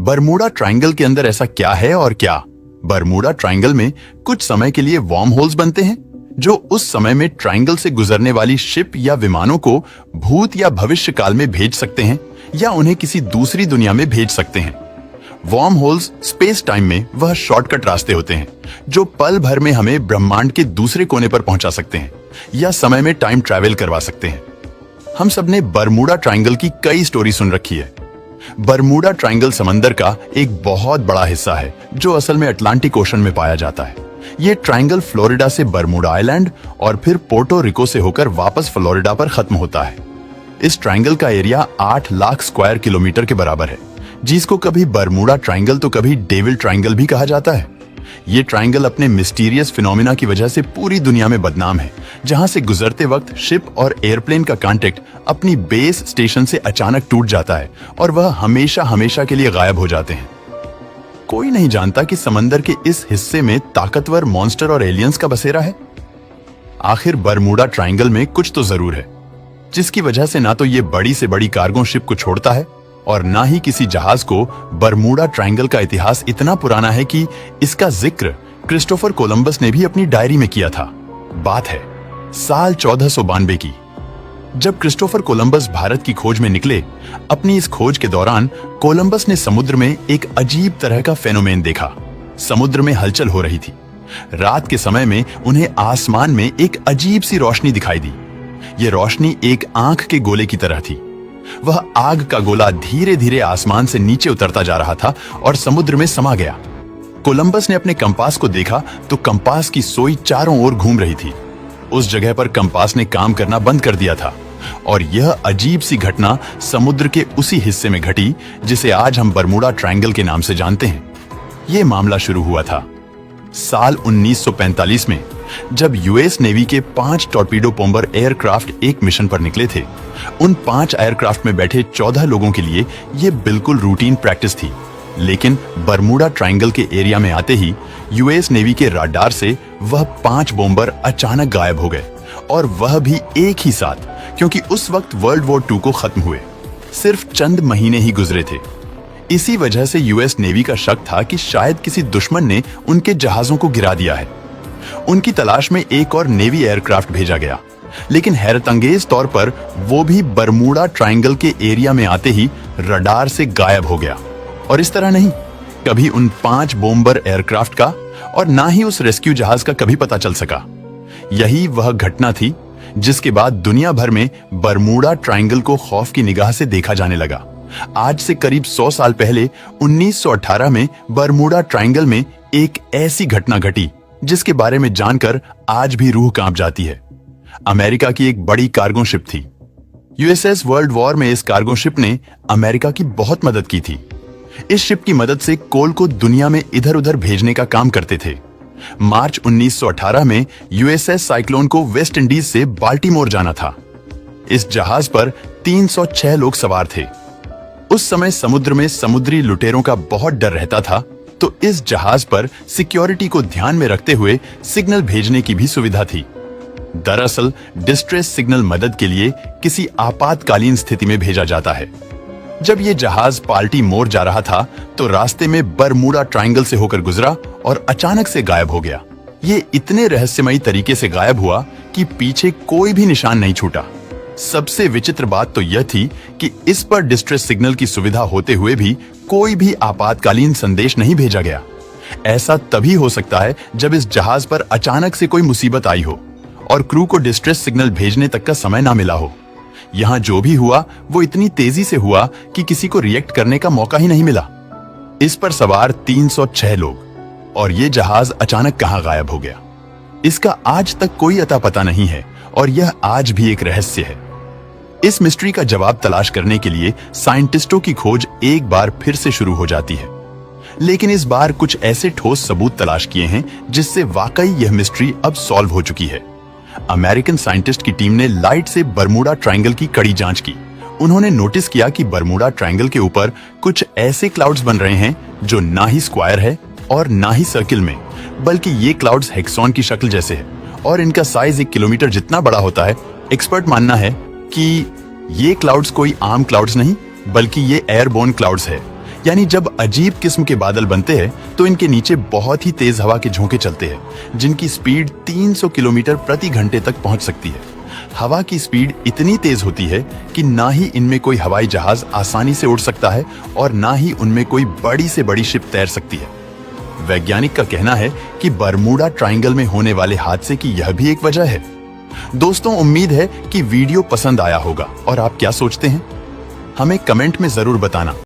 Bermuda triangle के अंदर ऐसा क्या है और क्या? बरमूडा ट्रायंगल में कुछ समय के लिए वार्म होल्स बनते हैं जो उस समय में ट्रायंगल से गुजरने वाली शिप या विमानों को भूत या भविष्य काल में भेज सकते हैं या उन्हें किसी दूसरी दुनिया में भेज सकते हैं। वार्म होल्स स्पेस टाइम में वह शॉर्टकट रास्ते होते हैं जो पल भर में हमें ब्रह्मांड के दूसरे कोने पर पहुंचा सकते हैं या समय में टाइम ट्रैवल करवा सकते हैं। हम सबने बरमूडा ट्रायंगल की कई स्टोरी सुन रखी है। बरमूडा ट्रायंगल समंदर का एक बहुत बड़ा हिस्सा है जो असल में अटलांटिक ओशन में पाया जाता है। ये ट्रायंगल फ्लोरिडा से बरमूडा आइलैंड और फिर पोर्टो रिको से होकर वापस फ्लोरिडा पर खत्म होता है। इस ट्रायंगल का एरिया 8 लाख स्क्वायर किलोमीटर के बराबर है, जिसको कभी बरमूडा ट्रायंगल तो कभी डेविल ट्रायंगल भी कहा जाता है। ये ट्रायंगल अपने मिस्टीरियस फिनोमिना की वजह से पूरी दुनिया में बदनाम है, जहां से गुजरते वक्त शिप और एयरप्लेन का कांटेक्ट अपनी बेस स्टेशन से अचानक टूट जाता है और वह हमेशा हमेशा के लिए गायब हो जाते हैं। कोई नहीं जानता कि समंदर के इस हिस्से में ताकतवर मॉन्स्टर और एलियंस का बसेरा है। आखिर बरमूडा ट्रायंगल में कुछ तो जरूर है, जिसकी वजह से ना तो ये बड़ी से बड़ी कार्गो शिप को छोड़ता है और ना ही किसी जहाज को। बरमूडा ट्रायंगल का इतिहास इतना पुराना है कि इसका जिक्र क्रिस्टोफर कोलंबस ने भी अपनी डायरी में किया था। बात है साल 1492 की, जब क्रिस्टोफर कोलंबस भारत की खोज में निकले। अपनी इस खोज के दौरान कोलंबस ने समुद्र में एक अजीब तरह का फेनोमेन देखा। समुद्र में हलचल हो रही थी। रात के समय में उन्हें आसमान में एक अजीब सी रोशनी दिखाई दी। ये रोशनी एक आंख के गोले की तरह थी। वह आग का गोला धीरे धीरे आसमान से नीचे उतरता जा रहा था और समुद्र में समा गया। कोलंबस ने अपने कंपास को देखा तो कंपास की सोई चारों ओर घूम रही थी। उस जगह पर कंपास ने काम करना बंद कर दिया था और यह अजीब सी घटना समुद्र के उसी हिस्से में घटी जिसे आज हम बरमूडा ट्रायंगल के नाम से जानते हैं। यह मामला शुरू हुआ था साल 1945 में, जब यूएस नेवी के 5 टॉर्पीडो बॉम्बर एयरक्राफ्ट एक मिशन पर निकले थे। उन 5 एयरक्राफ्ट में बैठे 14 लोगों के लिए यह बिल्कुल रूटीन प्रैक्टिस थी। लेकिन बरमूडा ट्रायंगल के एरिया में आते ही यूएस नेवी के राडार से वह 5 बॉम्बर अचानक गायब हो गए, और वह भी एक ही साथ, क्योंकि उस वक्त वर्ल्ड वॉर 2 को खत्म हुए सिर्फ चंद महीने ही गुजरे थे। इसी वजह से यूएस नेवी का शक था कि शायद किसी दुश्मन ने उनके जहाजों को गिरा दिया है। उनकी तलाश में एक और नेवी एयरक्राफ्ट भेजा गया, लेकिन हैरतअंगेज तौर पर वो भी बरमूडा ट्रायंगल के एरिया में आते ही रडार से गायब हो गया। और इस तरह नहीं, कभी उन 5 बॉम्बर एयरक्राफ्ट का और ना ही उस रेस्क्यू जहाज का कभी पता चल सका। यही वह घटना थी जिसके बाद दुनिया भर में बरमूडा ट्रायंगल को खौफ की निगाह से देखा जाने लगा। आज से करीब 100 साल पहले 1918 में बरमूडा ट्रायंगल में एक ऐसी घटना घटी जिसके बारे में जानकर आज भी रूह कांप जाती है। अमेरिका की एक बड़ी कार्गो शिप थी। यूएसएस वर्ल्ड वॉर में इस कार्गो शिप ने अमेरिका की बहुत मदद की थी। इस शिप की मदद से कोल को दुनिया में इधर उधर भेजने का काम करते थे। मार्च 1918 में यूएसएस साइक्लोन को वेस्ट इंडीज से बाल्टीमोर जाना था। इस जहाज पर 306 लोग सवार थे। उस समय समुद्र में समुद्री लुटेरों का बहुत डर रहता था, तो इस जहाज पर सिक्योरिटी को ध्यान में रखते हुए सिग्नल भेजने की भी सुविधा थी। दरअसल डिस्ट्रेस सिग्नल मदद के लिए किसी आपातकालीन स्थिति में भेजा जाता है। जब यह जहाज बाल्टीमोर जा रहा था तो रास्ते में बरमूडा ट्रायंगल से होकर गुजरा और अचानक से गायब हो गया। ये इतने रहस्यमयी तरीके से गायब हुआ कि पीछे कोई भी निशान नहीं छूटा। सबसे विचित्र बात तो यह थी कि इस पर डिस्ट्रेस सिग्नल की सुविधा होते हुए भी कोई भी आपातकालीन संदेश नहीं भेजा गया। ऐसा तभी हो सकता है जब इस जहाज पर अचानक से कोई मुसीबत आई हो और क्रू को डिस्ट्रेस सिग्नल भेजने तक का समय ना मिला हो। यहां जो भी हुआ वो इतनी तेजी से हुआ कि किसी को रिएक्ट करने का मौका ही नहीं मिला। इस पर सवार 306 लोग, और ये जहाज अचानक कहां गायब हो गया, इसका आज तक कोई अता पता नहीं है और यह आज भी एक रहस्य है। इस मिस्ट्री का जवाब तलाश करने के लिए साइंटिस्टों की खोज एक बार फिर से शुरू हो जाती है, लेकिन इस बार कुछ ऐसे ठोस सबूत तलाश किए हैं जिससे वाकई यह मिस्ट्री अब सॉल्व हो चुकी है। अमेरिकन साइंटिस्ट की टीम ने लाइट से बरमूडा ट्रायंगल की कड़ी जांच की। उन्होंने नोटिस किया कि बरमूडा ट्रायंगल के ऊपर कुछ ऐसे क्लाउड्स बन रहे हैं जो ना ही स्क्वायर है और ना ही सर्किल में, बल्कि ये क्लाउड्स हेक्सॉन की शक्ल जैसे है और इनका साइज 1 किलोमीटर जितना बड़ा होता है। एक्सपर्ट मानना है कि ये क्लाउड्स कोई आम क्लाउड्स नहीं, बल्कि ये एयरबोर्न क्लाउड्स है। यानी जब अजीब किस्म के बादल बनते हैं तो इनके नीचे बहुत ही तेज हवा के झोंके चलते हैं जिनकी स्पीड 300 किलोमीटर प्रति घंटे तक पहुंच सकती है। हवा की स्पीड इतनी तेज होती है कि ना ही इनमें कोई हवाई जहाज आसानी से उड़ सकता है और ना ही उनमें कोई बड़ी से बड़ी शिप तैर सकती है। वैज्ञानिक का कहना है कि बरमूडा ट्रायंगल में होने वाले हादसे की यह भी एक वजह है। दोस्तों, उम्मीद है कि वीडियो पसंद आया होगा और आप क्या सोचते हैं हमें कमेंट में जरूर बताना।